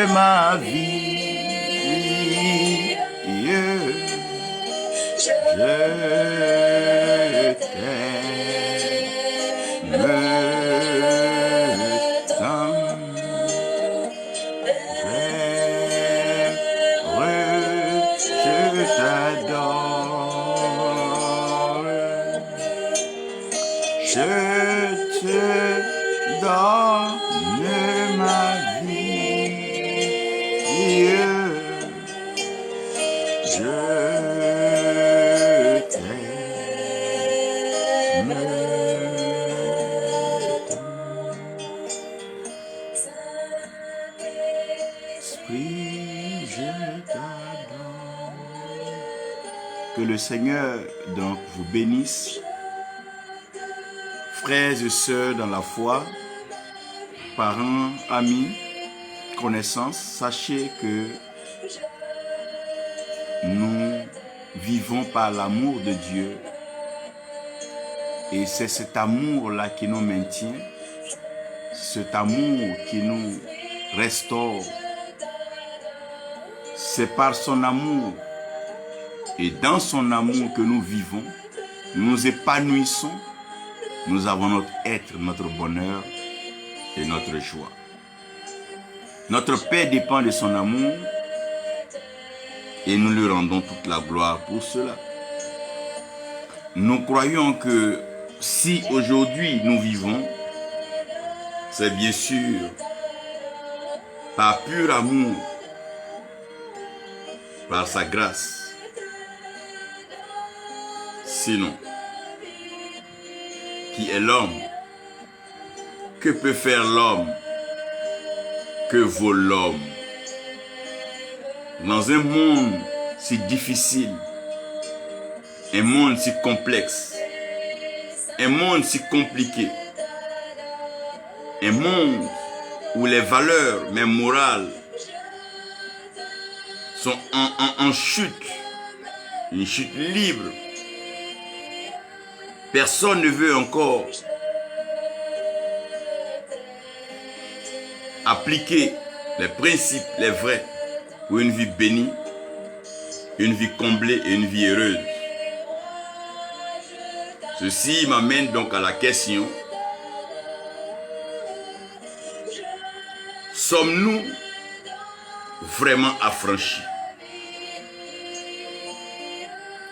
ma vie. Je t'aime tant. Je t'adore. Je te donne ma vie. Je t'aime. Esprit, je t'adore. Que le Seigneur donc vous bénisse. Frères et sœurs dans la foi, parents, amis, connaissances, sachez que nous vivons par l'amour de Dieu. Et c'est cet amour-là qui nous maintient, cet amour qui nous restaure. C'est par son amour et dans son amour que nous vivons, nous nous épanouissons, nous avons notre être, notre bonheur et notre joie. Notre paix dépend de son amour et nous lui rendons toute la gloire pour cela. Nous croyons que si aujourd'hui nous vivons, c'est bien sûr par pur amour, par sa grâce. Sinon, qui est l'homme? Que peut faire l'homme? Que vaut l'homme? Dans un monde si difficile, un monde si complexe, un monde si compliqué, un monde où les valeurs, même morales, sont en chute, une chute libre. Personne ne veut encore appliquer les principes, les vrais, pour une vie bénie, une vie comblée et une vie heureuse. Ceci m'amène donc à la question: sommes-nous vraiment affranchis?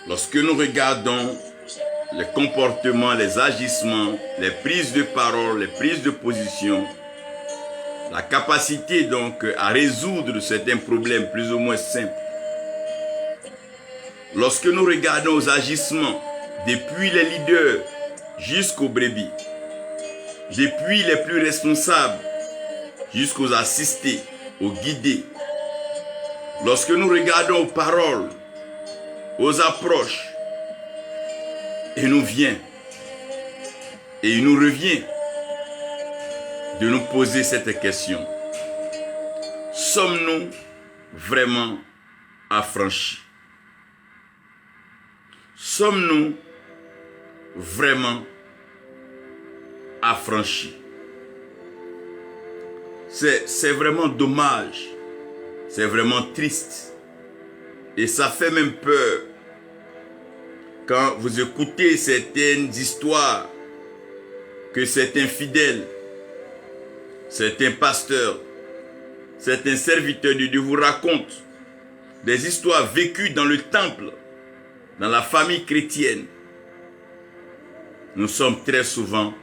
Lorsque nous regardons les comportements, les agissements, les prises de parole, les prises de position, la capacité donc à résoudre certains problèmes plus ou moins simples. Lorsque nous regardons aux agissements, depuis les leaders jusqu'aux brebis, depuis les plus responsables jusqu'aux assistés, aux guidés, lorsque nous regardons aux paroles, aux approches, il nous vient et il nous revient de nous poser cette question: sommes-nous vraiment affranchis? Sommes-nous vraiment affranchis? C'est vraiment dommage, c'est vraiment triste et ça fait même peur quand vous écoutez certaines histoires que certains fidèles, certains pasteurs, certains serviteurs de Dieu vous racontent, des histoires vécues dans le temple, dans la famille chrétienne. Nous sommes très souvent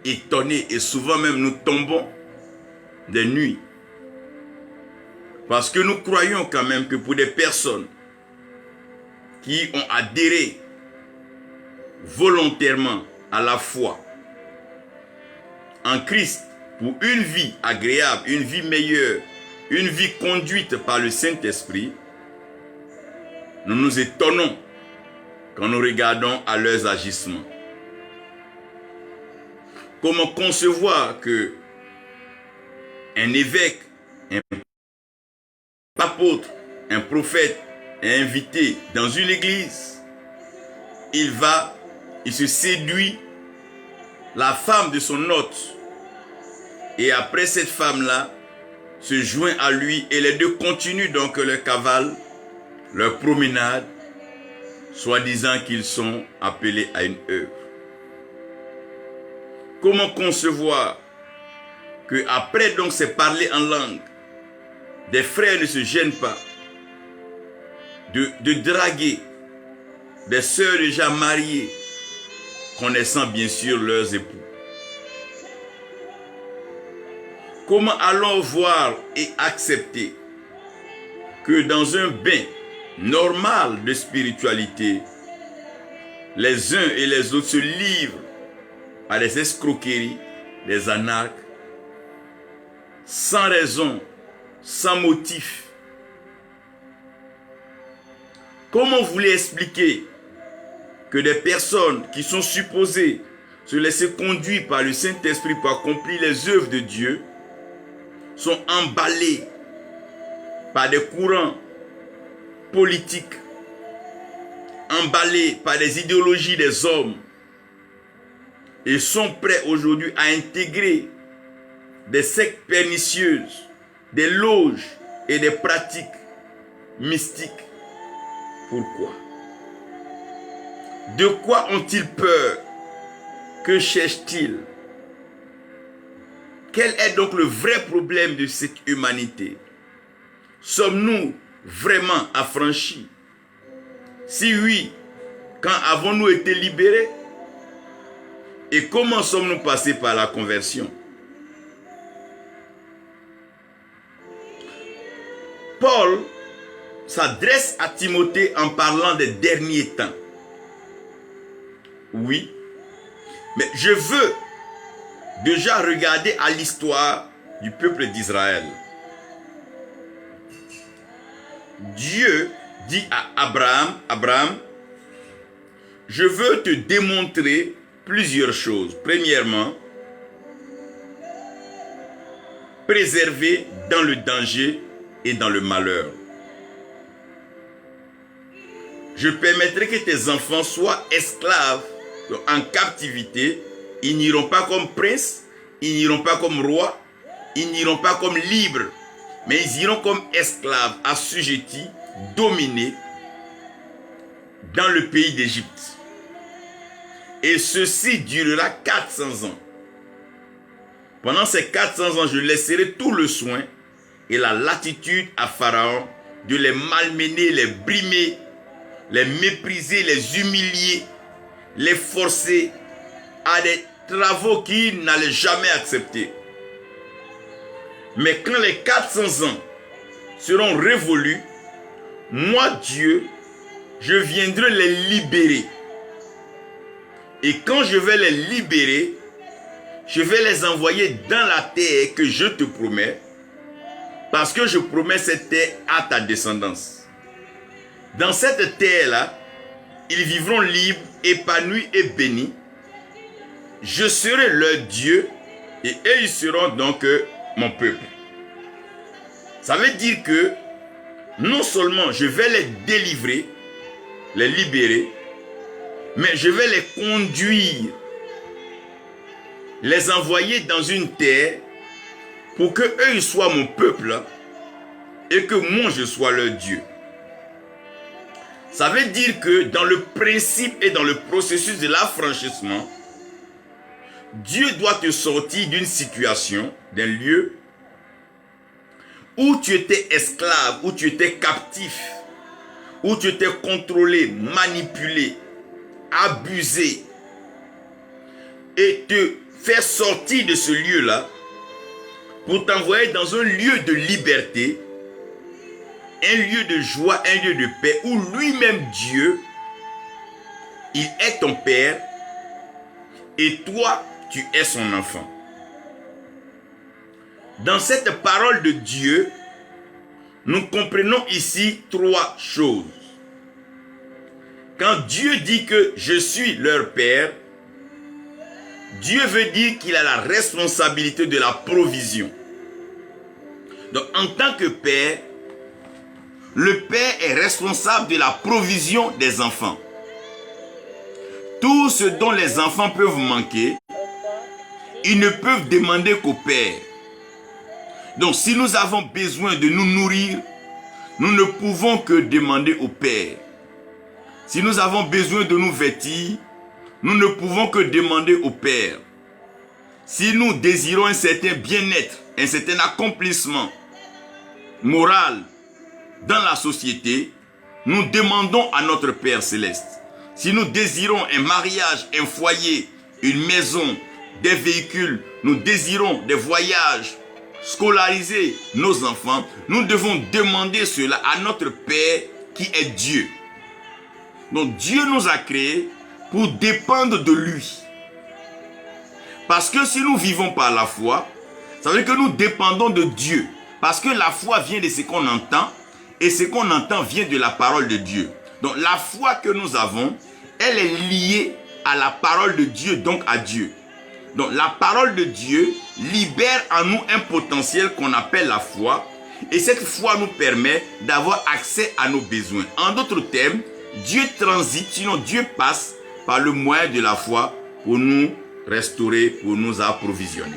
étonnés et souvent même nous tombons des nuits. Parce que nous croyons quand même que pour des personnes qui ont adhéré volontairement à la foi en Christ pour une vie agréable, une vie meilleure, une vie conduite par le Saint-Esprit, nous nous étonnons quand nous regardons à leurs agissements. Comment concevoir que un évêque, un apôtre, un prophète est invité dans une église, il se séduit la femme de son hôte, et après cette femme-là, se joint à lui et les deux continuent donc leur cavale, leur promenade, soi-disant qu'ils sont appelés à une œuvre. Comment concevoir que après donc c'est parler en langue, des frères ne se gênent pas de draguer des sœurs déjà mariées, connaissant bien sûr leurs époux? Comment allons voir et accepter que dans un bain normal de spiritualité, les uns et les autres se livrent à des escroqueries, des arnaques, sans raison, sans motif? Comment vous voulez expliquer que des personnes qui sont supposées se laisser conduire par le Saint-Esprit pour accomplir les œuvres de Dieu sont emballées par des courants politiques, emballées par des idéologies des hommes et sont prêts aujourd'hui à intégrer des sectes pernicieuses, des loges et des pratiques mystiques? Pourquoi? De quoi ont-ils peur? Que cherchent-ils? Quel est donc le vrai problème de cette humanité? Sommes-nous vraiment affranchis? Si oui, quand avons-nous été libérés? Et comment sommes-nous passés par la conversion? Paul s'adresse à Timothée en parlant des derniers temps. Oui, mais je veux déjà regarder à l'histoire du peuple d'Israël. Dieu dit à Abraham, je veux te démontrer plusieurs choses. Premièrement, préserver dans le danger et dans le malheur. Je permettrai que tes enfants soient esclaves en captivité. Ils n'iront pas comme princes, ils n'iront pas comme rois, ils n'iront pas comme libres, mais ils iront comme esclaves, assujettis, dominés dans le pays d'Égypte. Et ceci durera 400 ans. Pendant ces 400 ans, je laisserai tout le soin et la latitude à Pharaon de les malmener, les brimer, les mépriser, les humilier, les forcer à des travaux qu'ils n'allaient jamais accepter. Mais quand les 400 ans seront révolus, moi Dieu, je viendrai les libérer. Et quand je vais les libérer, je vais les envoyer dans la terre que je te promets, parce que je promets cette terre à ta descendance. Dans cette terre-là, ils vivront libres, épanouis et bénis. Je serai leur Dieu et eux, ils seront donc mon peuple. Ça veut dire que non seulement je vais les délivrer, les libérer, mais je vais les conduire, les envoyer dans une terre pour que eux ils soient mon peuple et que moi je sois leur Dieu. Ça veut dire que dans le principe et dans le processus de l'affranchissement, Dieu doit te sortir d'une situation, d'un lieu où tu étais esclave, où tu étais captif, où tu étais contrôlé, manipulé, abusé, et te faire sortir de ce lieu-là pour t'envoyer dans un lieu de liberté, un lieu de joie, un lieu de paix, où lui-même Dieu, il est ton Père, et toi, tu es son enfant. Dans cette parole de Dieu, nous comprenons ici trois choses. Quand Dieu dit que je suis leur Père, Dieu veut dire qu'il a la responsabilité de la provision. Donc en tant que Père, le Père est responsable de la provision des enfants. Tout ce dont les enfants peuvent manquer, ils ne peuvent demander qu'au Père. Donc si nous avons besoin de nous nourrir, nous ne pouvons que demander au Père. Si nous avons besoin de nous vêtir, nous ne pouvons que demander au Père. Si nous désirons un certain bien-être, un certain accomplissement moral dans la société, nous demandons à notre Père céleste. Si nous désirons un mariage, un foyer, une maison, des véhicules, nous désirons des voyages, scolariser nos enfants, nous devons demander cela à notre Père qui est Dieu. Donc Dieu nous a créés pour dépendre de lui. Parce que si nous vivons par la foi, ça veut dire que nous dépendons de Dieu. Parce que la foi vient de ce qu'on entend, et ce qu'on entend vient de la parole de Dieu. Donc la foi que nous avons, elle est liée à la parole de Dieu, donc à Dieu. Donc la parole de Dieu libère en nous un potentiel qu'on appelle la foi. Et cette foi nous permet d'avoir accès à nos besoins. En d'autres termes, Dieu transite, sinon Dieu passe par le moyen de la foi pour nous restaurer, pour nous approvisionner.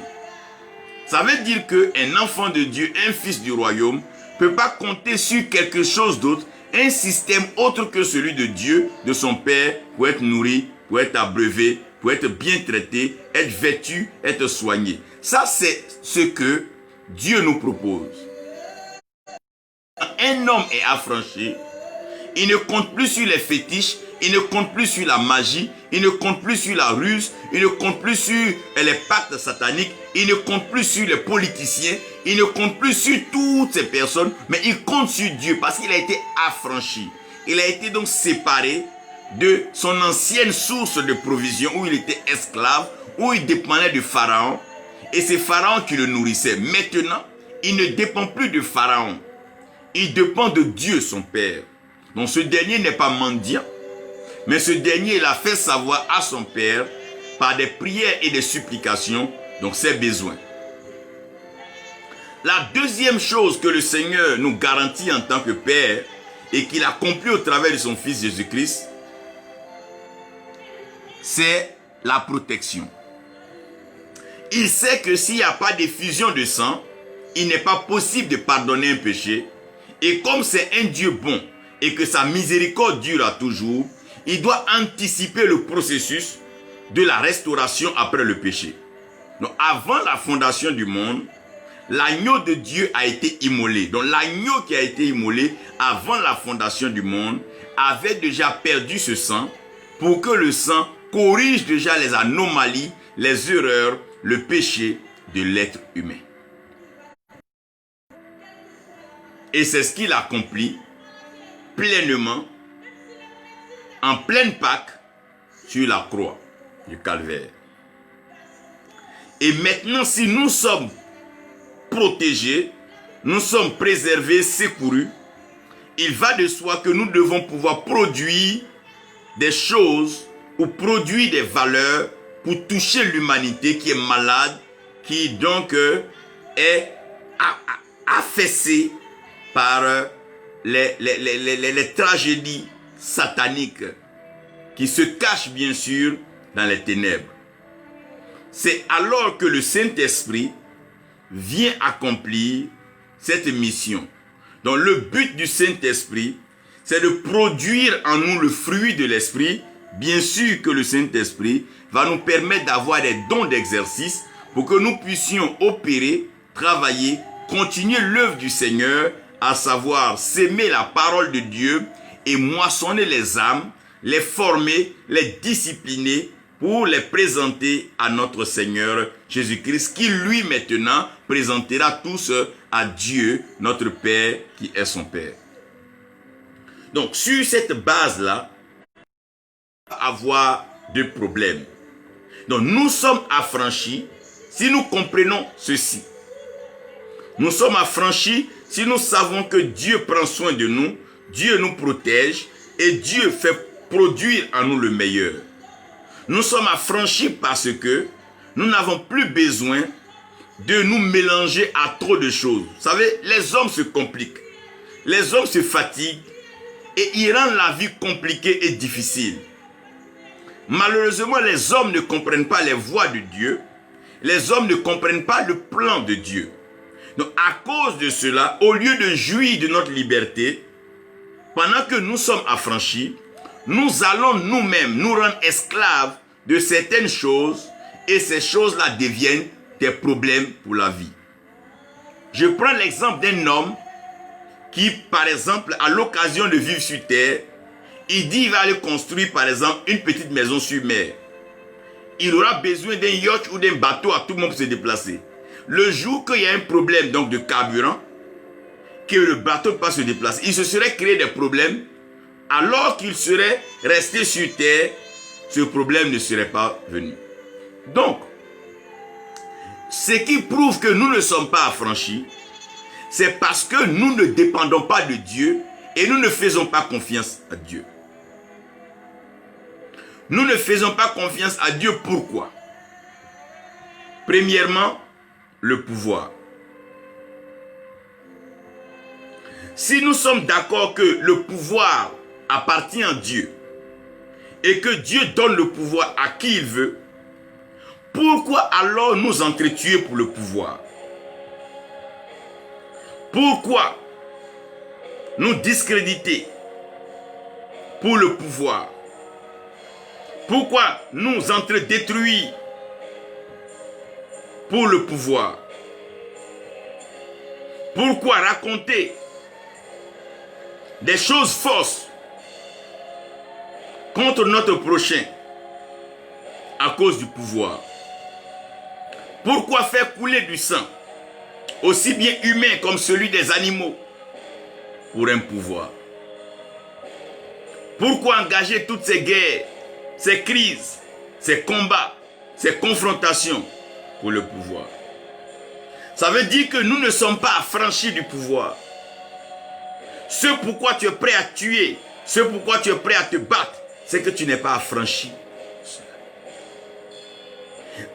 Ça veut dire qu'un enfant de Dieu, un fils du royaume, ne peut pas compter sur quelque chose d'autre, un système autre que celui de Dieu, de son Père, pour être nourri, pour être abreuvé, pour être bien traité, être vêtu, être soigné. Ça, c'est ce que Dieu nous propose. Un homme est affranchi, il ne compte plus sur les fétiches, il ne compte plus sur la magie, il ne compte plus sur la ruse, il ne compte plus sur les pactes sataniques, il ne compte plus sur les politiciens, il ne compte plus sur toutes ces personnes, mais il compte sur Dieu parce qu'il a été affranchi. Il a été donc séparé de son ancienne source de provision où il était esclave, où il dépendait de Pharaon, et c'est Pharaon qui le nourrissait. Maintenant, il ne dépend plus de Pharaon, il dépend de Dieu son Père. Donc ce dernier n'est pas mendiant, mais ce dernier il a fait savoir à son Père par des prières et des supplications donc ses besoins. La deuxième chose que le Seigneur nous garantit en tant que Père et qu'il accomplit au travers de son Fils Jésus-Christ, c'est la protection. Il sait que s'il n'y a pas d'effusion de sang, il n'est pas possible de pardonner un péché. Et comme c'est un Dieu bon et que sa miséricorde dure à toujours, il doit anticiper le processus de la restauration après le péché. Donc avant la fondation du monde, l'agneau de Dieu a été immolé. Donc l'agneau qui a été immolé avant la fondation du monde avait déjà perdu ce sang pour que le sang corrige déjà les anomalies, les erreurs, le péché de l'être humain. Et c'est ce qu'il accomplit pleinement, en pleine Pâque, sur la croix du Calvaire. Et maintenant, si nous sommes protégés, nous sommes préservés, secourus, il va de soi que nous devons pouvoir produire des choses ou produire des valeurs pour toucher l'humanité qui est malade, qui donc est affaissée par les tragédies sataniques qui se cachent bien sûr dans les ténèbres. C'est alors que le Saint-Esprit vient accomplir cette mission. Donc le but du Saint-Esprit, c'est de produire en nous le fruit de l'Esprit. Bien sûr que le Saint-Esprit va nous permettre d'avoir des dons d'exercice pour que nous puissions opérer, travailler, continuer l'œuvre du Seigneur, à savoir s'aimer la parole de Dieu et moissonner les âmes, les former, les discipliner pour les présenter à notre Seigneur Jésus-Christ qui lui maintenant présentera tous à Dieu, notre Père qui est son Père. Donc sur cette base-là, avoir deux problèmes. Donc nous sommes affranchis si nous comprenons ceci. Nous sommes affranchis si nous savons que Dieu prend soin de nous, Dieu nous protège et Dieu fait produire en nous le meilleur. Nous sommes affranchis parce que nous n'avons plus besoin de nous mélanger à trop de choses. Vous savez, les hommes se compliquent, les hommes se fatiguent et ils rendent la vie compliquée et difficile. Malheureusement, les hommes ne comprennent pas les voies de Dieu. Les hommes ne comprennent pas le plan de Dieu. Donc à cause de cela, au lieu de jouir de notre liberté, pendant que nous sommes affranchis, nous allons nous-mêmes nous rendre esclaves de certaines choses et ces choses-là deviennent des problèmes pour la vie. Je prends l'exemple d'un homme qui, par exemple, à l'occasion de vivre sur terre, il dit qu'il va aller construire, par exemple, une petite maison sur mer. Il aura besoin d'un yacht ou d'un bateau à tout le monde pour se déplacer. Le jour qu'il y a un problème donc de carburant, que le bateau ne peut pas se déplacer, il se serait créé des problèmes. Alors qu'il serait resté sur terre, ce problème ne serait pas venu. Donc, ce qui prouve que nous ne sommes pas affranchis, c'est parce que nous ne dépendons pas de Dieu et nous ne faisons pas confiance à Dieu. Nous ne faisons pas confiance à Dieu. Pourquoi? Premièrement, le pouvoir. Si nous sommes d'accord que le pouvoir appartient à Dieu et que Dieu donne le pouvoir à qui il veut, pourquoi alors nous entretuer pour le pouvoir? Pourquoi nous discréditer pour le pouvoir? Pourquoi nous entre-détruire pour le pouvoir? Pourquoi raconter des choses fausses contre notre prochain à cause du pouvoir? Pourquoi faire couler du sang, aussi bien humain comme celui des animaux, pour un pouvoir? Pourquoi engager toutes ces guerres, ces crises, ces combats, ces confrontations pour le pouvoir? Ça veut dire que nous ne sommes pas affranchis du pouvoir. Ce pourquoi tu es prêt à tuer, ce pourquoi tu es prêt à te battre, c'est que tu n'es pas affranchi.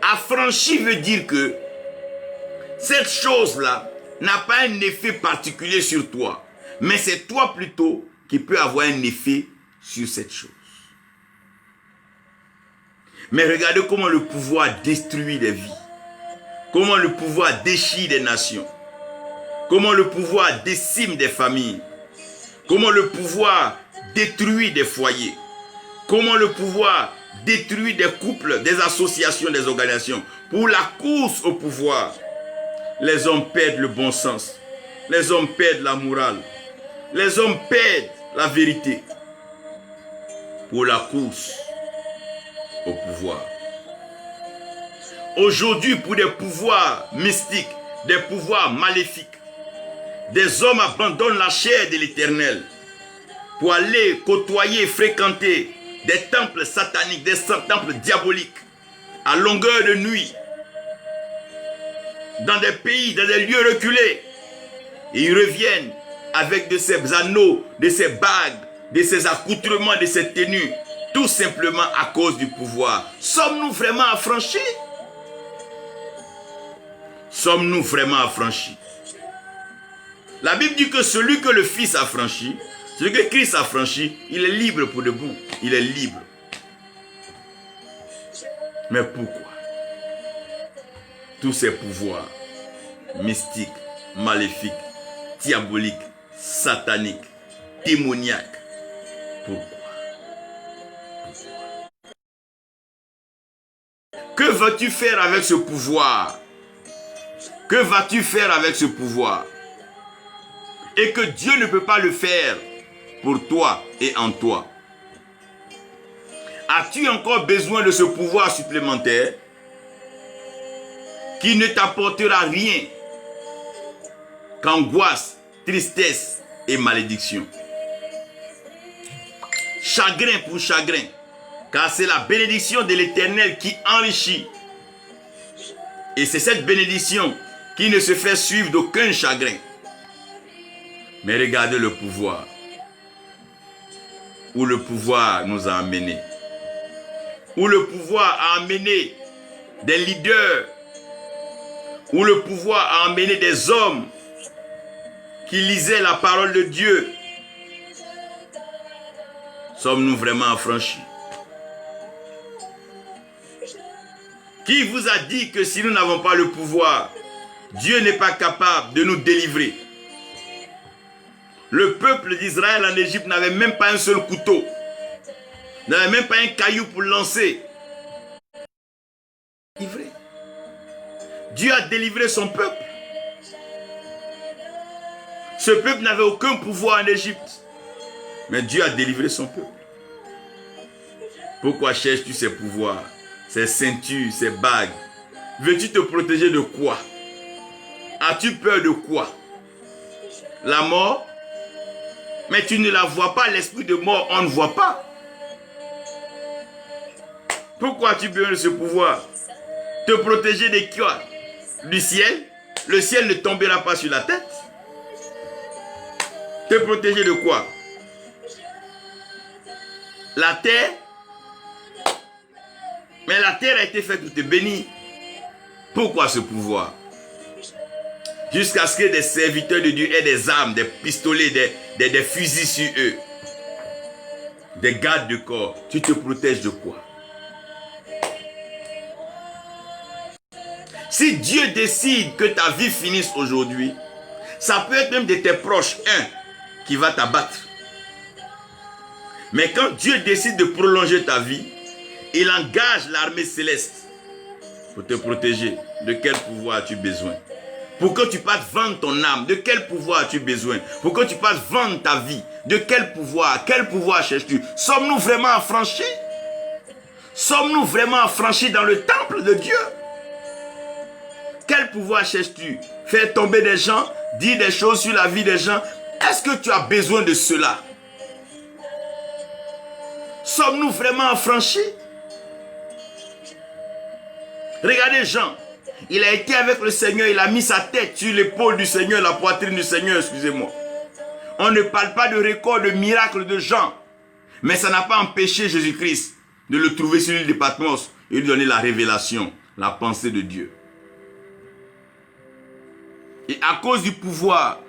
Affranchi veut dire que cette chose-là n'a pas un effet particulier sur toi, mais c'est toi plutôt qui peux avoir un effet sur cette chose. Mais regardez comment le pouvoir détruit des vies, comment le pouvoir déchire des nations, comment le pouvoir décime des familles, comment le pouvoir détruit des foyers, comment le pouvoir détruit des couples, des associations, des organisations. Pour la course au pouvoir, les hommes perdent le bon sens, les hommes perdent la morale, les hommes perdent la vérité pour la course au pouvoir. Aujourd'hui, pour des pouvoirs mystiques, des pouvoirs maléfiques, des hommes abandonnent la chair de l'Éternel pour aller côtoyer, fréquenter des temples sataniques, des temples diaboliques, à longueur de nuit, dans des pays, dans des lieux reculés. Et ils reviennent avec de ces anneaux, de ces bagues, de ces accoutrements, de ces tenues, tout simplement à cause du pouvoir. Sommes-nous vraiment affranchis? Sommes-nous vraiment affranchis? La Bible dit que celui que le Fils a franchi, celui que Christ a franchi, il est libre pour de bon. Il est libre. Mais pourquoi tous ces pouvoirs mystiques, maléfiques, diaboliques, sataniques, démoniaques, pourquoi? Que vas-tu faire avec ce pouvoir? Que vas-tu faire avec ce pouvoir? Et que Dieu ne peut pas le faire pour toi et en toi. As-tu encore besoin de ce pouvoir supplémentaire qui ne t'apportera rien qu'angoisse, tristesse et malédiction? Chagrin pour chagrin, car c'est la bénédiction de l'Éternel qui enrichit. Et c'est cette bénédiction qui ne se fait suivre d'aucun chagrin. Mais regardez le pouvoir, où le pouvoir nous a amenés, où le pouvoir a amené des leaders, où le pouvoir a amené des hommes qui lisaient la parole de Dieu. Sommes-nous vraiment affranchis? Qui vous a dit que si nous n'avons pas le pouvoir, Dieu n'est pas capable de nous délivrer. Le peuple d'Israël en Égypte n'avait même pas un seul couteau. N'avait même pas un caillou pour lancer. Dieu a délivré son peuple. Ce peuple n'avait aucun pouvoir en Égypte. Mais Dieu a délivré son peuple. Pourquoi cherches-tu ces pouvoirs, ces ceintures, ces bagues? Veux-tu te protéger de quoi? As-tu peur de quoi? La mort? Mais tu ne la vois pas, l'esprit de mort, on ne voit pas. Pourquoi as-tu besoin de ce pouvoir? Te protéger de quoi? Du ciel? Le ciel ne tombera pas sur la tête. Te protéger de quoi? La terre? Mais la terre a été faite pour te bénir. Pourquoi ce pouvoir? Jusqu'à ce que des serviteurs de Dieu aient des armes, des pistolets, des fusils sur eux. Des gardes de corps. Tu te protèges de quoi? Si Dieu décide que ta vie finisse aujourd'hui, ça peut être même de tes proches, un, qui va t'abattre. Mais quand Dieu décide de prolonger ta vie, il engage l'armée céleste pour te protéger. De quel pouvoir as-tu besoin? Pour que tu passes vendre ton âme, de quel pouvoir as-tu besoin? Pour que tu passes vendre ta vie, de quel pouvoir cherches-tu? Sommes-nous vraiment affranchis? Sommes-nous vraiment affranchis dans le temple de Dieu? Quel pouvoir cherches-tu? Faire tomber des gens, dire des choses sur la vie des gens. Est-ce que tu as besoin de cela? Sommes-nous vraiment affranchis? Regardez Jean. Il a été avec le Seigneur, il a mis sa tête sur l'épaule du Seigneur, la poitrine du Seigneur, excusez-moi. On ne parle pas de record de miracle de Jean. Mais ça n'a pas empêché Jésus-Christ de le trouver sur l'île de Patmos et lui donner la révélation, la pensée de Dieu. Et à cause du pouvoir,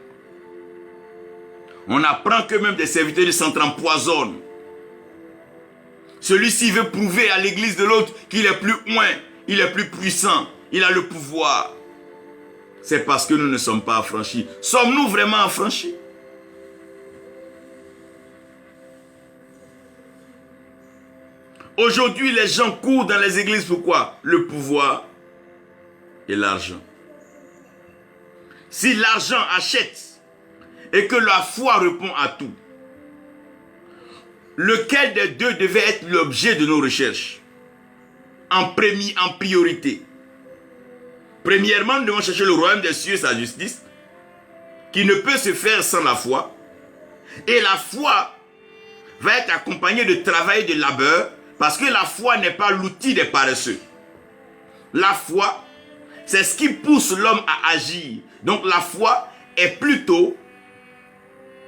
on apprend que même des serviteurs de Satan empoisonnent. Celui-ci veut prouver à l'église de l'autre qu'il est plus loin, il est plus puissant, il a le pouvoir. C'est parce que nous ne sommes pas affranchis. Sommes-nous vraiment affranchis? Aujourd'hui, les gens courent dans les églises. Pourquoi? Le pouvoir et l'argent. Si l'argent achète et que la foi répond à tout, lequel des deux devait être l'objet de nos recherches? En priorité. Premièrement, nous devons chercher le royaume des cieux et sa justice, qui ne peut se faire sans la foi. Et la foi va être accompagnée de travail et de labeur, parce que la foi n'est pas l'outil des paresseux. La foi, c'est ce qui pousse l'homme à agir. Donc la foi est plutôt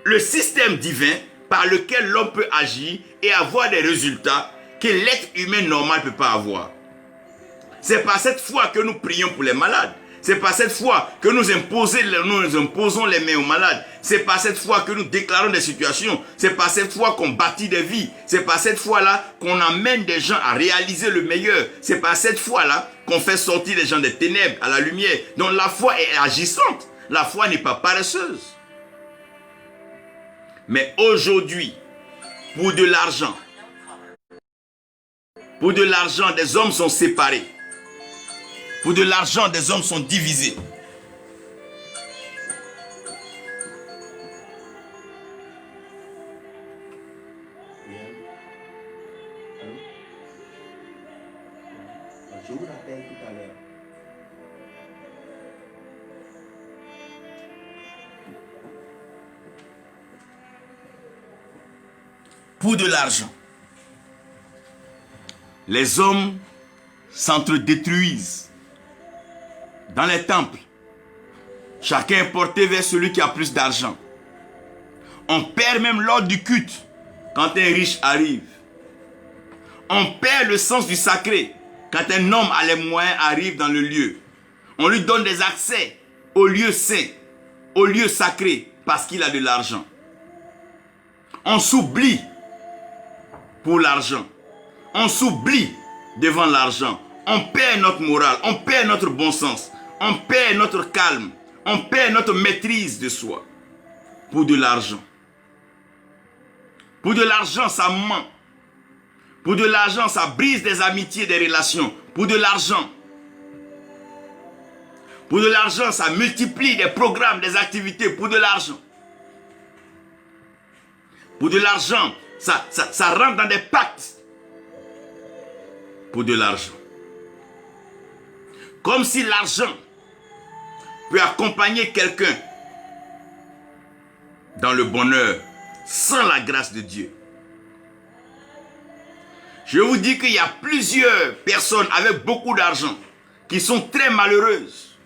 le système divin par lequel l'homme peut agir et avoir des résultats que l'être humain normal ne peut pas avoir. C'est par cette foi que nous prions pour les malades. C'est par cette foi que nous imposons les mains aux malades. C'est par cette foi que nous déclarons des situations. C'est par cette foi qu'on bâtit des vies. C'est par cette foi-là qu'on amène des gens à réaliser le meilleur. C'est par cette foi-là qu'on fait sortir les gens des ténèbres à la lumière. Donc la foi est agissante. La foi n'est pas paresseuse. Mais aujourd'hui, pour de l'argent, des hommes sont séparés. Pour de l'argent, des hommes sont divisés. Je vous rappelle tout à l'heure. Pour de l'argent, les hommes s'entre-détruisent. Dans les temples, chacun est porté vers celui qui a plus d'argent. On perd même l'ordre du culte quand un riche arrive. On perd le sens du sacré quand un homme à les moyens arrive dans le lieu. On lui donne des accès au lieu saint, au lieu sacré, parce qu'il a de l'argent. On s'oublie pour l'argent. On s'oublie devant l'argent. On perd notre morale, on perd notre bon sens. On perd notre calme. On perd notre maîtrise de soi. Pour de l'argent. Pour de l'argent, ça ment. Pour de l'argent, ça brise des amitiés, des relations. Pour de l'argent. Pour de l'argent, ça multiplie des programmes, des activités. Pour de l'argent. Pour de l'argent, ça rentre dans des pactes. Pour de l'argent. Comme si l'argent peut accompagner quelqu'un dans le bonheur sans la grâce de Dieu. Je vous dis qu'il y a plusieurs personnes avec beaucoup d'argent qui sont très malheureuses,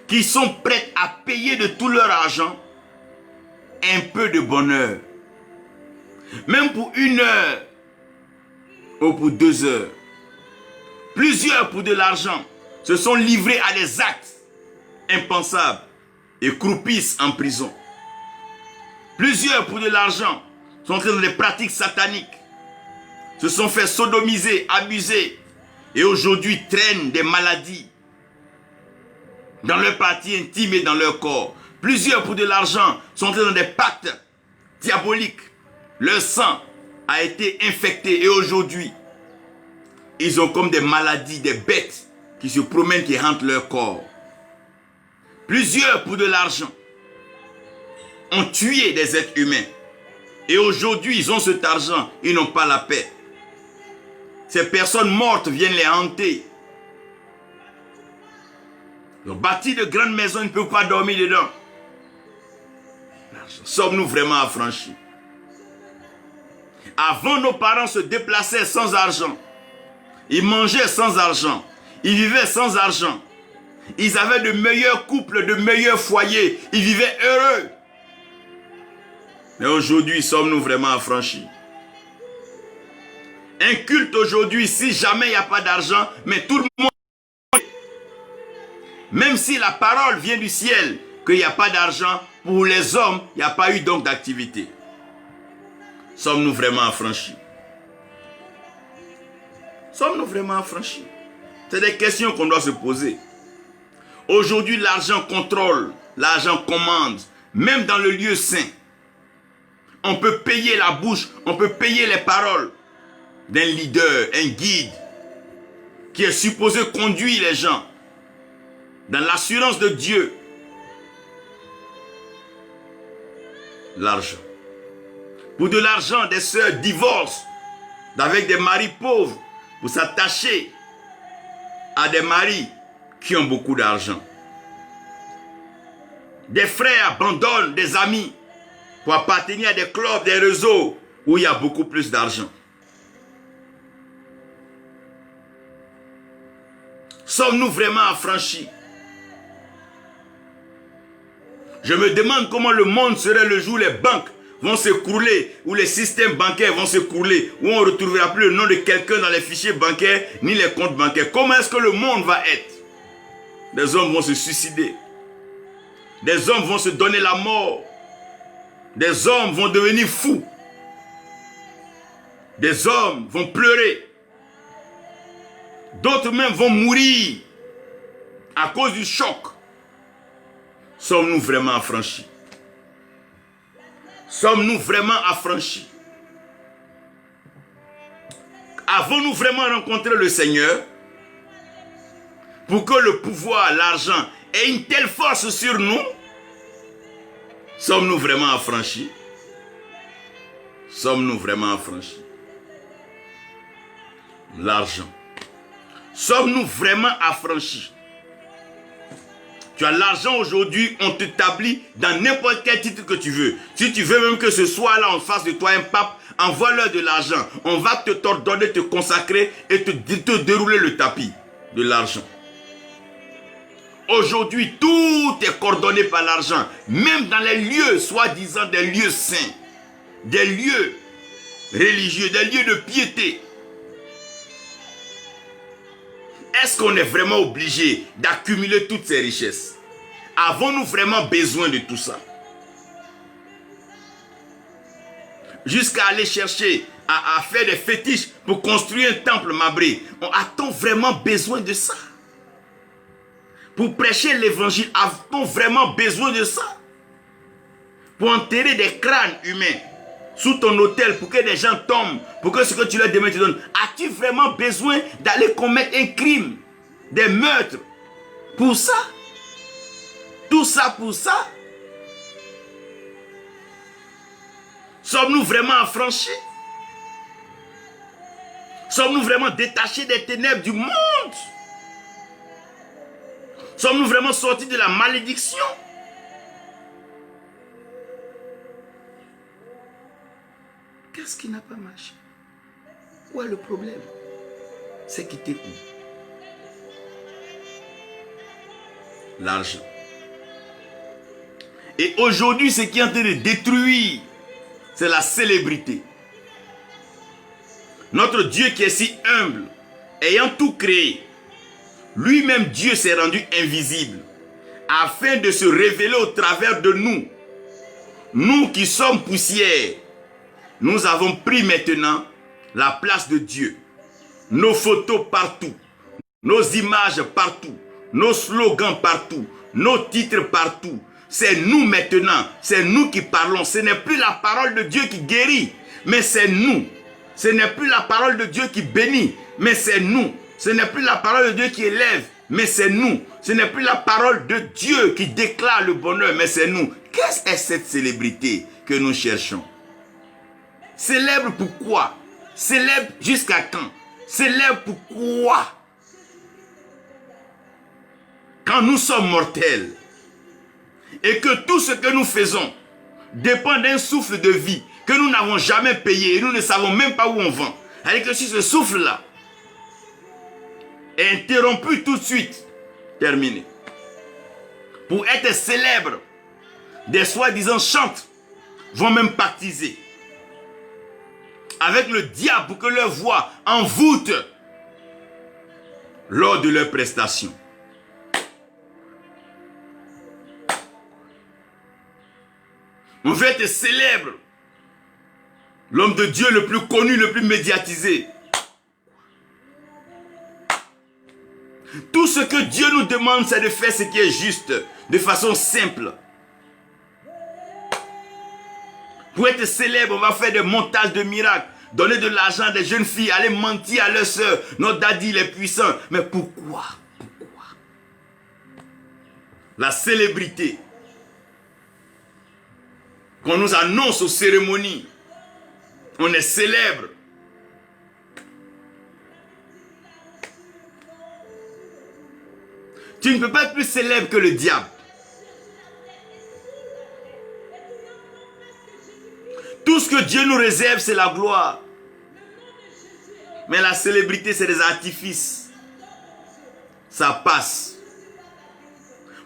qui sont prêtes à payer de tout leur argent un peu de bonheur. Même pour 1 heure ou pour 2 heures. Plusieurs pour de l'argent se sont livrés à des actes impensables et croupissent en prison. Plusieurs pour de l'argent sont entrés dans des pratiques sataniques, se sont fait sodomiser, abuser et aujourd'hui traînent des maladies dans leurs parties intimes et dans leur corps. Plusieurs pour de l'argent sont entrés dans des pactes diaboliques. Leur sang a été infecté et aujourd'hui, ils ont comme des maladies, des bêtes qui se promènent, qui hantent leur corps. Plusieurs pour de l'argent ont tué des êtres humains. Et aujourd'hui, ils ont cet argent, ils n'ont pas la paix. Ces personnes mortes viennent les hanter. Ils ont bâti de grandes maisons, ils ne peuvent pas dormir dedans. Sommes-nous vraiment affranchis? Avant, nos parents se déplaçaient sans argent. Ils mangeaient sans argent. Ils vivaient sans argent. Ils avaient de meilleurs couples, de meilleurs foyers. Ils vivaient heureux. Mais aujourd'hui, sommes-nous vraiment affranchis? Un culte aujourd'hui, si jamais il n'y a pas d'argent, mais tout le monde... Même si la parole vient du ciel, qu'il n'y a pas d'argent, pour les hommes, il n'y a pas eu donc d'activité. Sommes-nous vraiment affranchis? Sommes-nous vraiment affranchis? C'est des questions qu'on doit se poser. Aujourd'hui, l'argent contrôle, l'argent commande, même dans le lieu saint. On peut payer la bouche, on peut payer les paroles d'un leader, un guide, qui est supposé conduire les gens dans l'assurance de Dieu. L'argent. Pour de l'argent, des sœurs divorcent avec des maris pauvres pour s'attacher à des maris qui ont beaucoup d'argent. Des frères abandonnent des amis pour appartenir à des clubs, des réseaux où il y a beaucoup plus d'argent. Sommes-nous vraiment affranchis? Je me demande comment le monde serait le jour où les banques vont s'écrouler, où les systèmes bancaires vont s'écrouler, où on ne retrouvera plus le nom de quelqu'un dans les fichiers bancaires, ni les comptes bancaires. Comment est-ce que le monde va être? Des hommes vont se suicider. Des hommes vont se donner la mort. Des hommes vont devenir fous. Des hommes vont pleurer. D'autres même vont mourir à cause du choc. Sommes-nous vraiment affranchis? Sommes-nous vraiment affranchis? Avons-nous vraiment rencontré le Seigneur pour que le pouvoir, l'argent ait une telle force sur nous? Sommes-nous vraiment affranchis? Sommes-nous vraiment affranchis? L'argent. Sommes-nous vraiment affranchis? Tu as l'argent aujourd'hui, on t'établit dans n'importe quel titre que tu veux. Si tu veux même que ce soit là en face de toi un pape, envoie-leur de l'argent. On va t'ordonner, te consacrer et te dérouler le tapis de l'argent. Aujourd'hui, tout est coordonné par l'argent. Même dans les lieux, soi-disant des lieux saints, des lieux religieux, des lieux de piété. Est-ce qu'on est vraiment obligé d'accumuler toutes ces richesses? Avons-nous vraiment besoin de tout ça? Jusqu'à aller chercher à faire des fétiches pour construire un temple marbré. A-t-on vraiment besoin de ça? Pour prêcher l'évangile, a-t-on vraiment besoin de ça? Pour enterrer des crânes humains sous ton autel pour que des gens tombent, pour que ce que tu leur demandes te donne. As-tu vraiment besoin d'aller commettre un crime, des meurtres, pour ça? Tout ça pour ça? Sommes-nous vraiment affranchis? Sommes-nous vraiment détachés des ténèbres du monde? Sommes-nous vraiment sortis de la malédiction? Qu'est-ce qui n'a pas marché? Où est le problème? C'est qui t'écoute. L'argent. Et aujourd'hui, ce qui est en train de détruire, c'est la célébrité. Notre Dieu qui est si humble, ayant tout créé, lui-même Dieu s'est rendu invisible, afin de se révéler au travers de nous. Nous qui sommes poussière, nous avons pris maintenant la place de Dieu. Nos photos partout, nos images partout, nos slogans partout, nos titres partout. C'est nous maintenant, c'est nous qui parlons. Ce n'est plus la parole de Dieu qui guérit, mais c'est nous. Ce n'est plus la parole de Dieu qui bénit, mais c'est nous. Ce n'est plus la parole de Dieu qui élève, mais c'est nous. Ce n'est plus la parole de Dieu qui déclare le bonheur, mais c'est nous. Qu'est-ce que cette célébrité que nous cherchons? Célèbre pourquoi? Célèbre jusqu'à quand? Célèbre pourquoi? Quand nous sommes mortels et que tout ce que nous faisons dépend d'un souffle de vie que nous n'avons jamais payé et nous ne savons même pas où on va. C'est-à-dire que si ce souffle-là est interrompu tout de suite, terminé. Pour être célèbre, des soi-disant chantes vont même pactiser avec le diable pour que leur voix envoûte lors de leur prestation. On veut être célèbre. L'homme de Dieu le plus connu, le plus médiatisé. Tout ce que Dieu nous demande, c'est de faire ce qui est juste, de façon simple. Pour être célèbre, on va faire des montages de miracles, donner de l'argent à des jeunes filles, aller mentir à leurs soeurs. Notre daddy, il est puissant. Mais pourquoi? Pourquoi? La célébrité qu'on nous annonce aux cérémonies, on est célèbre. Tu ne peux pas être plus célèbre que le diable. Tout ce que Dieu nous réserve, c'est la gloire. Mais la célébrité, c'est des artifices. Ça passe.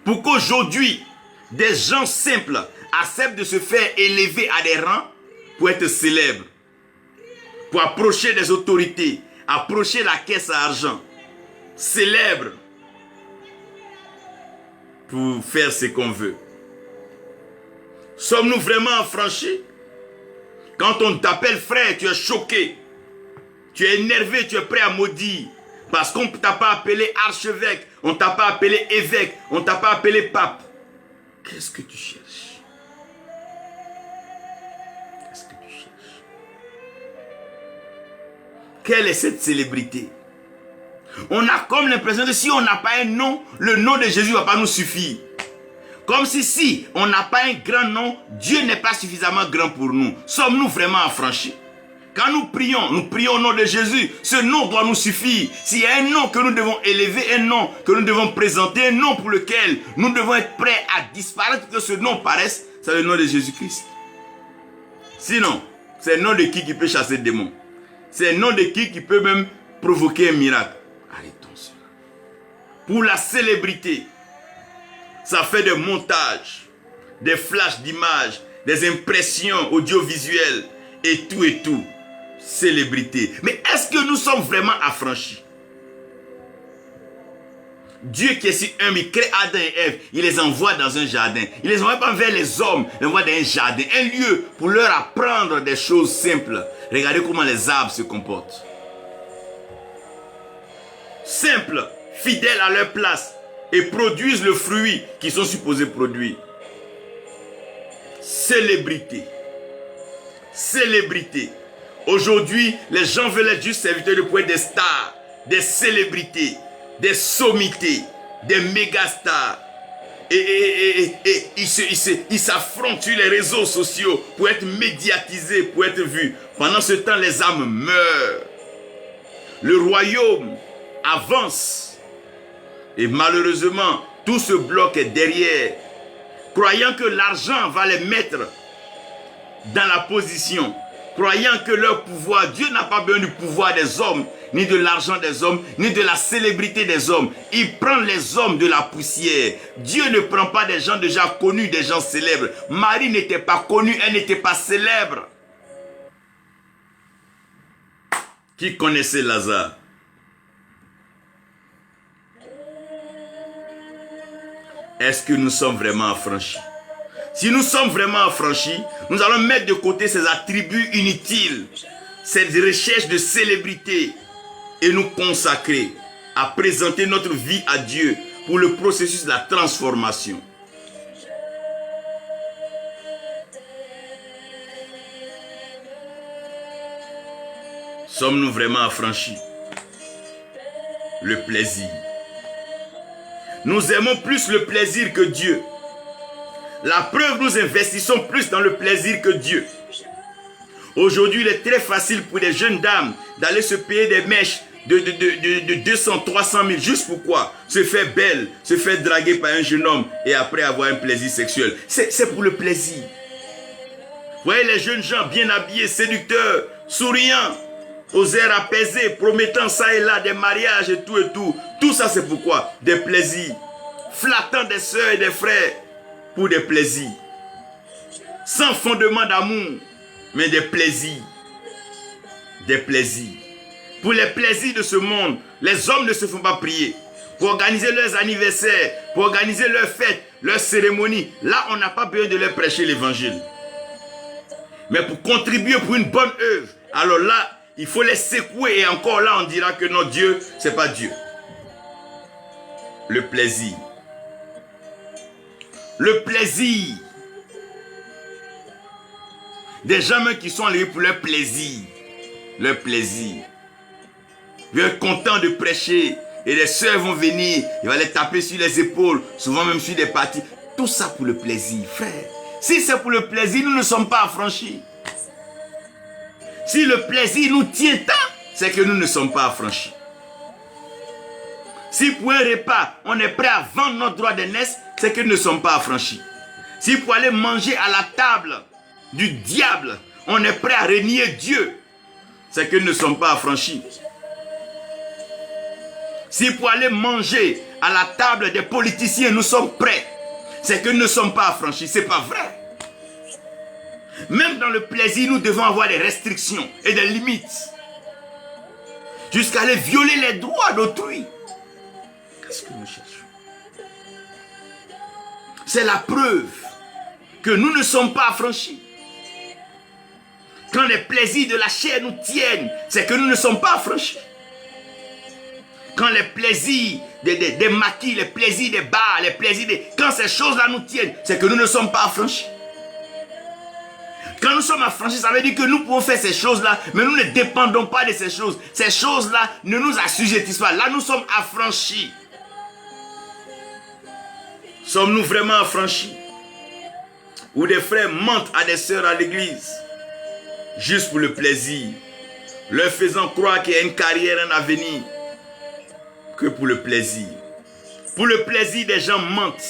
Pour qu'aujourd'hui, des gens simples acceptent de se faire élever à des rangs pour être célèbres, pour approcher des autorités, approcher la caisse à argent, célèbres, pour faire ce qu'on veut. Sommes-nous vraiment affranchis? Quand on t'appelle frère, tu es choqué, tu es énervé, tu es prêt à maudire, parce qu'on ne t'a pas appelé archevêque, on ne t'a pas appelé évêque, on ne t'a pas appelé pape. Qu'est-ce que tu cherches? Qu'est-ce que tu cherches? Quelle est cette célébrité? On a comme l'impression que si on n'a pas un nom, le nom de Jésus ne va pas nous suffire. Comme si on n'a pas un grand nom, Dieu n'est pas suffisamment grand pour nous. Sommes-nous vraiment affranchis? Quand nous prions au nom de Jésus. Ce nom doit nous suffire. S'il y a un nom que nous devons élever, un nom que nous devons présenter, un nom pour lequel nous devons être prêts à disparaître, que ce nom paraisse, c'est le nom de Jésus-Christ. Sinon, c'est le nom de qui peut chasser le démon? C'est le nom de qui peut même provoquer un miracle? Arrêtons cela. Pour la célébrité, ça fait des montages, des flashs d'images, des impressions audiovisuelles et tout et tout. Célébrité. Mais est-ce que nous sommes vraiment affranchis? Dieu qui est si humble, il crée Adam et Ève, il les envoie dans un jardin. Il les envoie pas vers les hommes, il les envoie dans un jardin, un lieu pour leur apprendre des choses simples. Regardez comment les arbres se comportent. Simples, fidèles à leur place, et produisent le fruit qu'ils sont supposés produire. Célébrité. Célébrité. Aujourd'hui, les gens veulent être juste serviteurs de pour être des stars, des célébrités, des sommités, des mégastars. Et ils s'affrontent sur les réseaux sociaux pour être médiatisés, pour être vus. Pendant ce temps, les âmes meurent. Le royaume avance. Et malheureusement, tout se bloque derrière, croyant que l'argent va les mettre dans la position, croyant que leur pouvoir, Dieu n'a pas besoin du pouvoir des hommes, ni de l'argent des hommes, ni de la célébrité des hommes. Il prend les hommes de la poussière. Dieu ne prend pas des gens déjà connus, des gens célèbres. Marie n'était pas connue, elle n'était pas célèbre. Qui connaissait Lazare? Est-ce que nous sommes vraiment affranchis? Si nous sommes vraiment affranchis, nous allons mettre de côté ces attributs inutiles, cette recherche de célébrité et nous consacrer à présenter notre vie à Dieu pour le processus de la transformation. Sommes-nous vraiment affranchis? Le plaisir. Nous aimons plus le plaisir que Dieu. La preuve, nous investissons plus dans le plaisir que Dieu. Aujourd'hui, il est très facile pour des jeunes dames d'aller se payer des mèches de 200, 300 000. Juste pourquoi? Se faire belle, se faire draguer par un jeune homme et après avoir un plaisir sexuel. C'est pour le plaisir. Vous voyez les jeunes gens bien habillés, séducteurs, souriants, aux airs apaisés, promettant ça et là, des mariages et tout et tout. Tout ça, c'est pourquoi? Des plaisirs. Flattant des sœurs et des frères pour des plaisirs. Sans fondement d'amour, mais des plaisirs. Des plaisirs. Pour les plaisirs de ce monde, les hommes ne se font pas prier. Pour organiser leurs anniversaires, pour organiser leurs fêtes, leurs cérémonies, là, on n'a pas besoin de leur prêcher l'évangile. Mais pour contribuer pour une bonne œuvre, alors là, il faut les secouer et encore là, on dira que non, Dieu, c'est pas Dieu. Le plaisir. Le plaisir. Des gens même qui sont allés pour leur plaisir. Leur plaisir. Ils vont être contents de prêcher. Et les sœurs vont venir. Ils vont les taper sur les épaules. Souvent même sur des parties. Tout ça pour le plaisir, frère. Si c'est pour le plaisir, nous ne sommes pas affranchis. Si le plaisir nous tient tant, c'est que nous ne sommes pas affranchis. Si pour un repas, on est prêt à vendre notre droit d'aînesse, c'est que nous ne sommes pas affranchis. Si pour aller manger à la table du diable, on est prêt à renier Dieu, c'est que nous ne sommes pas affranchis. Si pour aller manger à la table des politiciens, nous sommes prêts, c'est que nous ne sommes pas affranchis. Ce n'est pas vrai. Même dans le plaisir, nous devons avoir des restrictions et des limites. Jusqu'à aller violer les droits d'autrui. Qu'est-ce que nous cherchons? C'est la preuve que nous ne sommes pas affranchis. Quand les plaisirs de la chair nous tiennent, c'est que nous ne sommes pas affranchis. Quand les plaisirs des maquis, les plaisirs des bars, les plaisirs des... Quand ces choses-là nous tiennent, c'est que nous ne sommes pas affranchis. Quand nous sommes affranchis, ça veut dire que nous pouvons faire ces choses-là, mais nous ne dépendons pas de ces choses. Ces choses-là ne nous assujettissent pas. Là, nous sommes affranchis. Sommes-nous vraiment affranchis? Ou des frères mentent à des sœurs à l'église, juste pour le plaisir, leur faisant croire qu'il y a une carrière, un avenir, que pour le plaisir. Pour le plaisir, des gens mentent.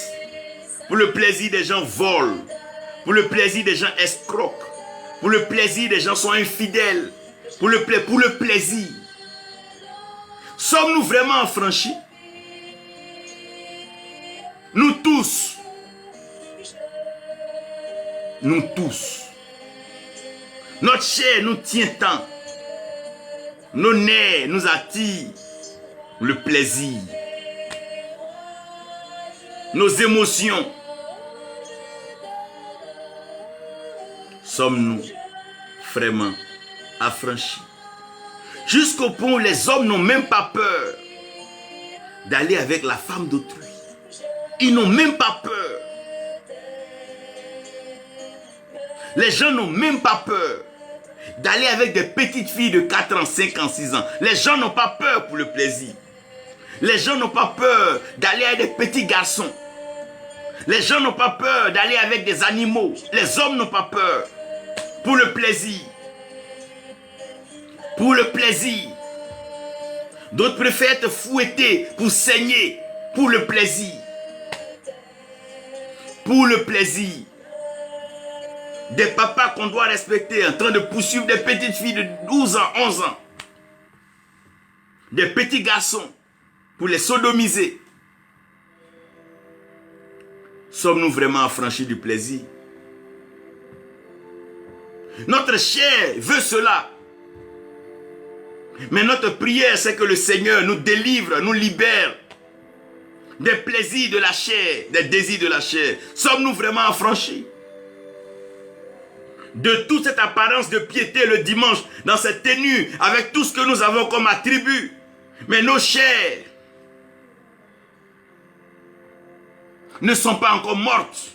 Pour le plaisir, des gens volent. Pour le plaisir, des gens escroquent. Pour le plaisir, des gens sont infidèles. Pour le plaisir. Sommes-nous vraiment affranchis? Nous tous. Nous tous. Notre chair nous tient tant. Nos nerfs nous attirent. Le plaisir. Nos émotions. Sommes-nous vraiment affranchis? Jusqu'au point où les hommes n'ont même pas peur d'aller avec la femme d'autrui. Ils n'ont même pas peur. Les gens n'ont même pas peur d'aller avec des petites filles de 4 ans, 5 ans, 6 ans. Les gens n'ont pas peur pour le plaisir. Les gens n'ont pas peur d'aller avec des petits garçons. Les gens n'ont pas peur d'aller avec des animaux. Les hommes n'ont pas peur pour le plaisir. Pour le plaisir. D'autres préfèrent être fouettés pour saigner pour le plaisir. Pour le plaisir. Des papas qu'on doit respecter en train de poursuivre des petites filles de 12 ans, 11 ans. Des petits garçons pour les sodomiser. Sommes-nous vraiment affranchis du plaisir? Notre chair veut cela. Mais notre prière, c'est que le Seigneur nous délivre, nous libère des plaisirs de la chair, des désirs de la chair. Sommes-nous vraiment affranchis de toute cette apparence de piété le dimanche, dans cette tenue, avec tout ce que nous avons comme attribut? Mais nos chairs ne sont pas encore mortes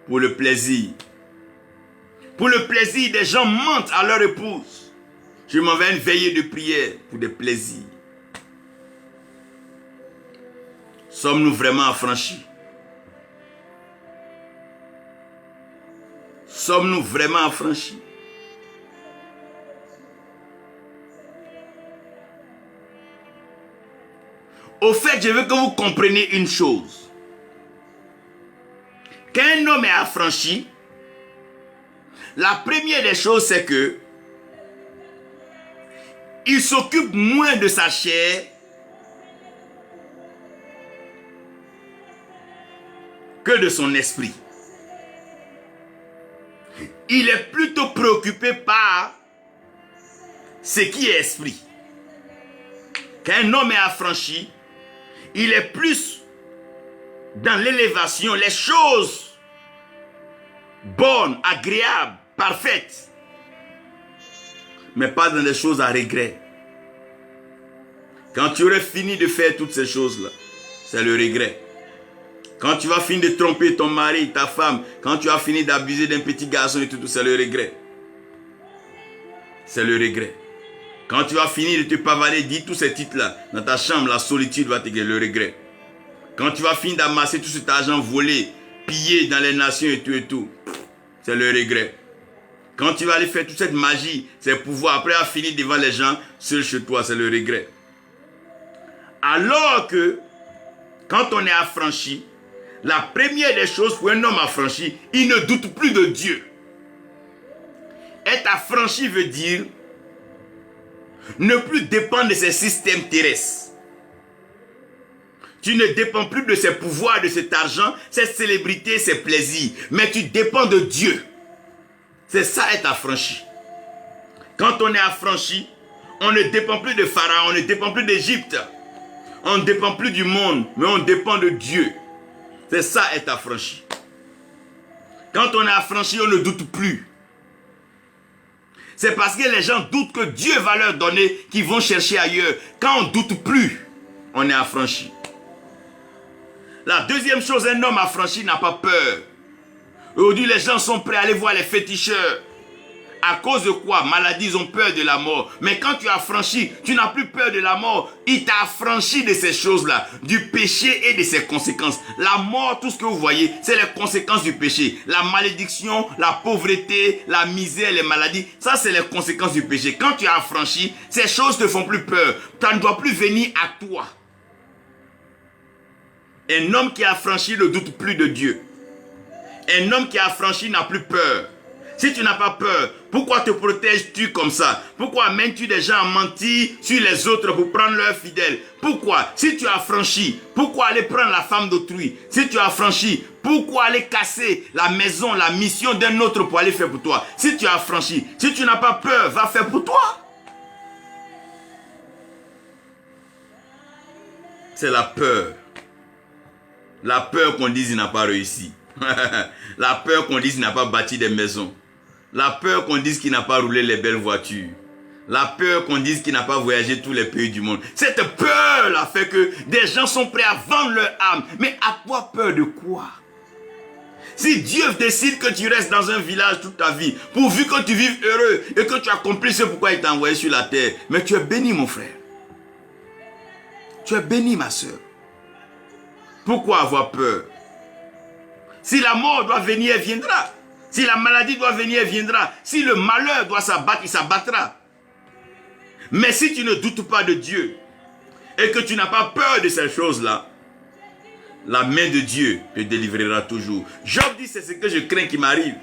pour le plaisir. Pour le plaisir, des gens mentent à leur épouse. Je m'en vais à une veillée de prière pour des plaisirs. Sommes-nous vraiment affranchis? Sommes-nous vraiment affranchis? Au fait, je veux que vous compreniez une chose. Quand un homme est affranchi, la première des choses, c'est que il s'occupe moins de sa chair que de son esprit. Il est plutôt préoccupé par ce qui est esprit. Quand un homme est affranchi, il est plus dans l'élévation, les choses bonnes, agréables, parfaites, mais pas dans les choses à regret. Quand tu aurais fini de faire toutes ces choses-là, c'est le regret. Quand tu vas finir de tromper ton mari, ta femme, quand tu as fini d'abuser d'un petit garçon et tout, c'est le regret. C'est le regret. Quand tu vas finir de te pavaner, dis tous ces titres-là, dans ta chambre, la solitude va te guérir, le regret. Quand tu vas finir d'amasser tout cet argent volé, pillé dans les nations et tout, c'est le regret. Quand tu vas aller faire toute cette magie, ces pouvoirs, après avoir fini devant les gens, seul chez toi, c'est le regret. Alors que, quand on est affranchi, la première des choses pour un homme affranchi, il ne doute plus de Dieu. Être affranchi veut dire ne plus dépendre de ces systèmes terrestres. Tu ne dépends plus de ses pouvoirs, de cet argent, cette célébrité, ces plaisirs. Mais tu dépends de Dieu. C'est ça être affranchi. Quand on est affranchi, on ne dépend plus de Pharaon, on ne dépend plus d'Égypte. On ne dépend plus du monde, mais on dépend de Dieu. C'est ça être affranchi. Quand on est affranchi, on ne doute plus. C'est parce que les gens doutent que Dieu va leur donner qu'ils vont chercher ailleurs. Quand on ne doute plus, on est affranchi. La deuxième chose, un homme affranchi n'a pas peur. Aujourd'hui, les gens sont prêts à aller voir les féticheurs. À cause de quoi? Maladie, ils ont peur de la mort. Mais quand tu as affranchi, tu n'as plus peur de la mort. Il t'a affranchi de ces choses-là, du péché et de ses conséquences. La mort, tout ce que vous voyez, c'est les conséquences du péché. La malédiction, la pauvreté, la misère, les maladies, ça c'est les conséquences du péché. Quand tu as affranchi, ces choses ne te font plus peur. Ça ne doit plus venir à toi. Un homme qui a affranchi ne doute plus de Dieu. Un homme qui a affranchi n'a plus peur. Si tu n'as pas peur, pourquoi te protèges-tu comme ça? Pourquoi mènes-tu des gens à mentir sur les autres pour prendre leurs fidèles? Pourquoi? Si tu as affranchi, pourquoi aller prendre la femme d'autrui? Si tu as affranchi, pourquoi aller casser la maison, la mission d'un autre pour aller faire pour toi? Si tu as affranchi, si tu n'as pas peur, va faire pour toi. C'est la peur. La peur qu'on dise qu'il n'a pas réussi. La peur qu'on dise qu'il n'a pas bâti des maisons. La peur qu'on dise qu'il n'a pas roulé les belles voitures. La peur qu'on dise qu'il n'a pas voyagé tous les pays du monde. Cette peur-là fait que des gens sont prêts à vendre leur âme. Mais avoir peur de quoi? Si Dieu décide que tu restes dans un village toute ta vie, pourvu que tu vives heureux et que tu accomplisses ce pourquoi il t'a envoyé sur la terre, mais tu es béni, mon frère. Tu es béni, ma soeur. Pourquoi avoir peur? Si la mort doit venir, elle viendra. Si la maladie doit venir, elle viendra. Si le malheur doit s'abattre, il s'abattra. Mais si tu ne doutes pas de Dieu et que tu n'as pas peur de ces choses-là, la main de Dieu te délivrera toujours. Job dit, c'est ce que je crains qui m'arrive.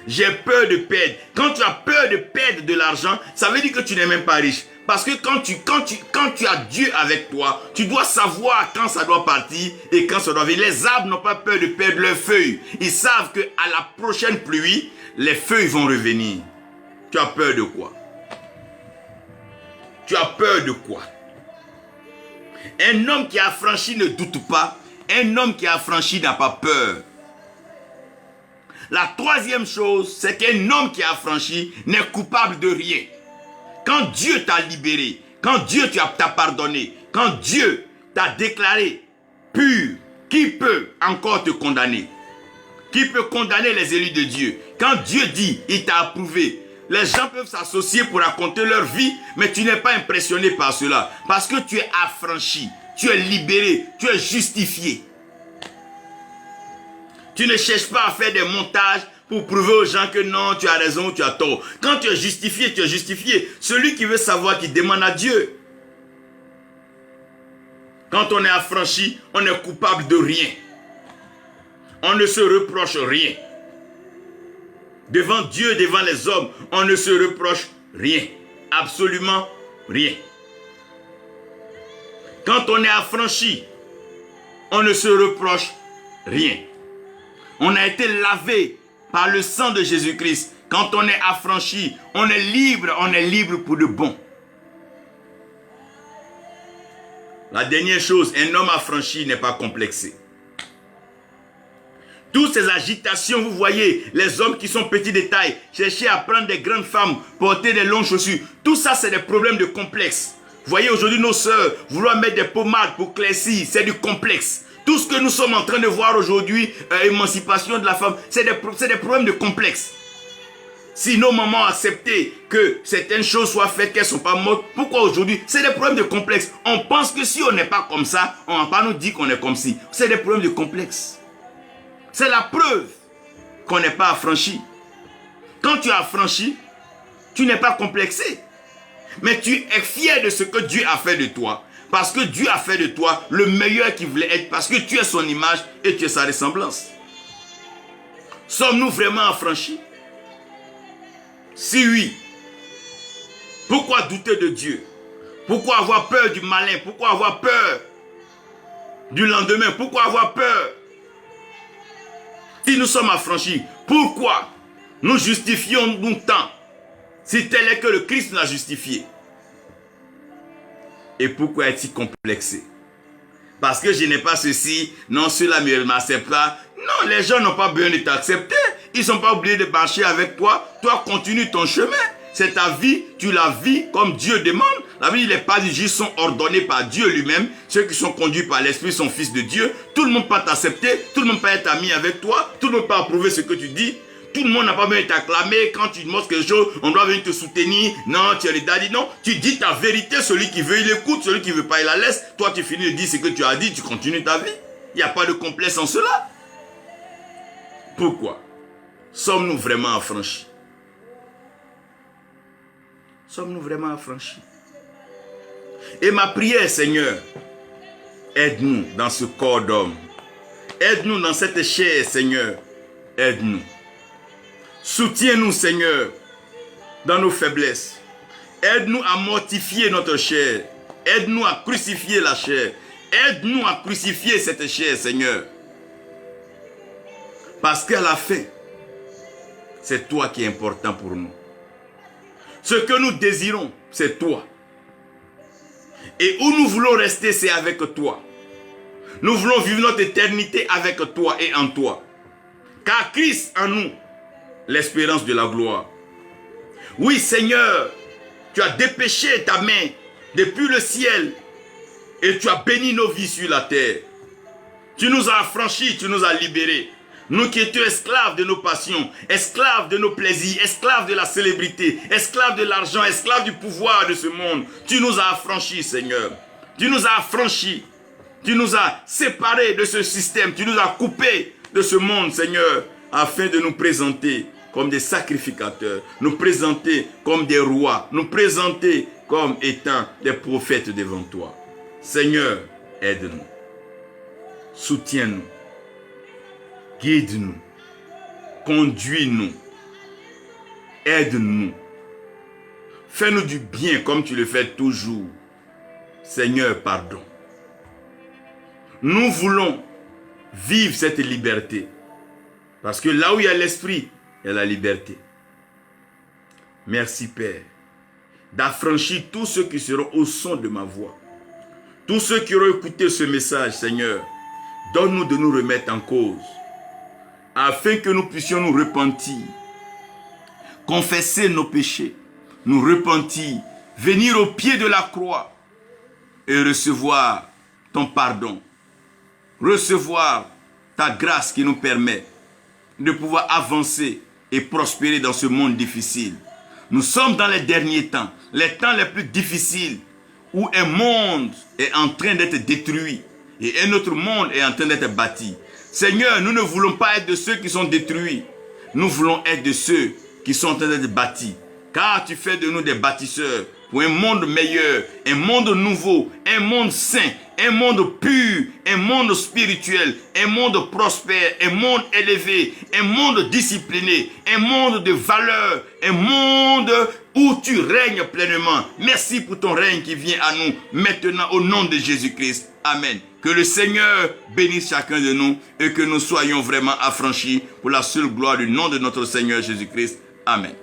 J'ai peur de perdre. Quand tu as peur de perdre de l'argent, ça veut dire que tu n'es même pas riche. Parce que quand tu as Dieu avec toi, tu dois savoir quand ça doit partir et quand ça doit venir. Les arbres n'ont pas peur de perdre leurs feuilles. Ils savent qu'à la prochaine pluie, les feuilles vont revenir. Tu as peur de quoi? Tu as peur de quoi? Un homme qui a franchi ne doute pas. Un homme qui a franchi n'a pas peur. La troisième chose, c'est qu'un homme qui a franchi n'est coupable de rien. Quand Dieu t'a libéré, quand Dieu t'a pardonné, quand Dieu t'a déclaré pur, qui peut encore te condamner? Qui peut condamner les élus de Dieu? Quand Dieu dit, il t'a approuvé, les gens peuvent s'associer pour raconter leur vie, mais tu n'es pas impressionné par cela. Parce que tu es affranchi, tu es libéré, tu es justifié. Tu ne cherches pas à faire des montages pour prouver aux gens que non, tu as raison, tu as tort. Quand tu es justifié, tu es justifié. Celui qui veut savoir, qui demande à Dieu. Quand on est affranchi, on est coupable de rien. On ne se reproche rien. Devant Dieu, devant les hommes, on ne se reproche rien. Absolument rien. Quand on est affranchi, on ne se reproche rien. On a été lavé par le sang de Jésus-Christ. Quand on est affranchi, on est libre pour de bon. La dernière chose, un homme affranchi n'est pas complexé. Toutes ces agitations, vous voyez, les hommes qui sont petits de taille, chercher à prendre des grandes femmes, porter des longues chaussures, tout ça c'est des problèmes de complexe. Vous voyez aujourd'hui nos sœurs, vouloir mettre des pommades pour claircir, c'est du complexe. Tout ce que nous sommes en train de voir aujourd'hui, émancipation de la femme, c'est des problèmes de complexe. Si nos mamans acceptaient que certaines choses soient faites, qu'elles ne sont pas mortes, pourquoi aujourd'hui? C'est des problèmes de complexe. On pense que si on n'est pas comme ça, on ne va pas nous dire qu'on est comme si. C'est des problèmes de complexe. C'est la preuve qu'on n'est pas affranchi. Quand tu es affranchi, tu n'es pas complexé. Mais tu es fier de ce que Dieu a fait de toi. Parce que Dieu a fait de toi le meilleur qu'il voulait être. Parce que tu es son image et tu es sa ressemblance. Sommes-nous vraiment affranchis? Si oui, pourquoi douter de Dieu? Pourquoi avoir peur du malin? Pourquoi avoir peur du lendemain? Pourquoi avoir peur? Si nous sommes affranchis, pourquoi nous justifions-nous tant si tel est que le Christ nous a justifié? Et pourquoi est-il complexé? Parce que je n'ai pas ceci, non, cela ne m'accepte pas. Non, les gens n'ont pas besoin de t'accepter. Ils ne sont pas obligés de marcher avec toi. Toi, continue ton chemin. C'est ta vie, tu la vis comme Dieu demande. La vie, les pas du juste sont ordonnés par Dieu lui-même. Ceux qui sont conduits par l'Esprit sont fils de Dieu. Tout le monde ne peut pas t'accepter. Tout le monde ne peut pas être ami avec toi. Tout le monde ne peut pas approuver ce que tu dis. Tout le monde n'a pas besoin de t'acclamer. Quand tu montres quelque chose, on doit venir te soutenir. Non, tu es le daddy. Non, tu dis ta vérité. Celui qui veut, il écoute. Celui qui ne veut pas, il la laisse. Toi, tu finis de dire ce que tu as dit. Tu continues ta vie. Il n'y a pas de complexe en cela. Pourquoi? Sommes-nous vraiment affranchis? Sommes-nous vraiment affranchis? Et ma prière, Seigneur, aide-nous dans ce corps d'homme. Aide-nous dans cette chair, Seigneur. Aide-nous. Soutiens-nous, Seigneur, dans nos faiblesses. Aide-nous à mortifier notre chair. Aide-nous à crucifier la chair. Aide-nous à crucifier cette chair, Seigneur. Parce qu'à la fin, c'est toi qui es important pour nous. Ce que nous désirons, c'est toi. Et où nous voulons rester, c'est avec toi. Nous voulons vivre notre éternité avec toi et en toi. Car Christ en nous, l'espérance de la gloire. Oui, Seigneur, tu as dépêché ta main depuis le ciel et tu as béni nos vies sur la terre. Tu nous as affranchis, tu nous as libérés. Nous qui étions esclaves de nos passions, esclaves de nos plaisirs, esclaves de la célébrité, esclaves de l'argent, esclaves du pouvoir de ce monde. Tu nous as affranchis, Seigneur. Tu nous as affranchis. Tu nous as séparés de ce système. Tu nous as coupés de ce monde, Seigneur, afin de nous présenter comme des sacrificateurs, nous présenter comme des rois, nous présenter comme étant des prophètes devant toi. Seigneur, aide-nous. Soutiens-nous. Guide-nous, conduis-nous, aide-nous, fais-nous du bien comme tu le fais toujours. Seigneur, pardon. Nous voulons vivre cette liberté, parce que là où il y a l'esprit, il y a la liberté. Merci Père, d'affranchir tous ceux qui seront au son de ma voix. Tous ceux qui auront écouté ce message, Seigneur, donne-nous de nous remettre en cause, afin que nous puissions nous repentir, confesser nos péchés, nous repentir, venir au pied de la croix et recevoir ton pardon, recevoir ta grâce qui nous permet de pouvoir avancer et prospérer dans ce monde difficile. Nous sommes dans les derniers temps les plus difficiles, où un monde est en train d'être détruit et un autre monde est en train d'être bâti. Seigneur, nous ne voulons pas être de ceux qui sont détruits. Nous voulons être de ceux qui sont en train d'être bâtis. Car tu fais de nous des bâtisseurs pour un monde meilleur, un monde nouveau, un monde saint, un monde pur, un monde spirituel, un monde prospère, un monde élevé, un monde discipliné, un monde de valeur, un monde où tu règnes pleinement. Merci pour ton règne qui vient à nous maintenant au nom de Jésus-Christ. Amen. Que le Seigneur bénisse chacun de nous et que nous soyons vraiment affranchis pour la seule gloire du nom de notre Seigneur Jésus-Christ. Amen.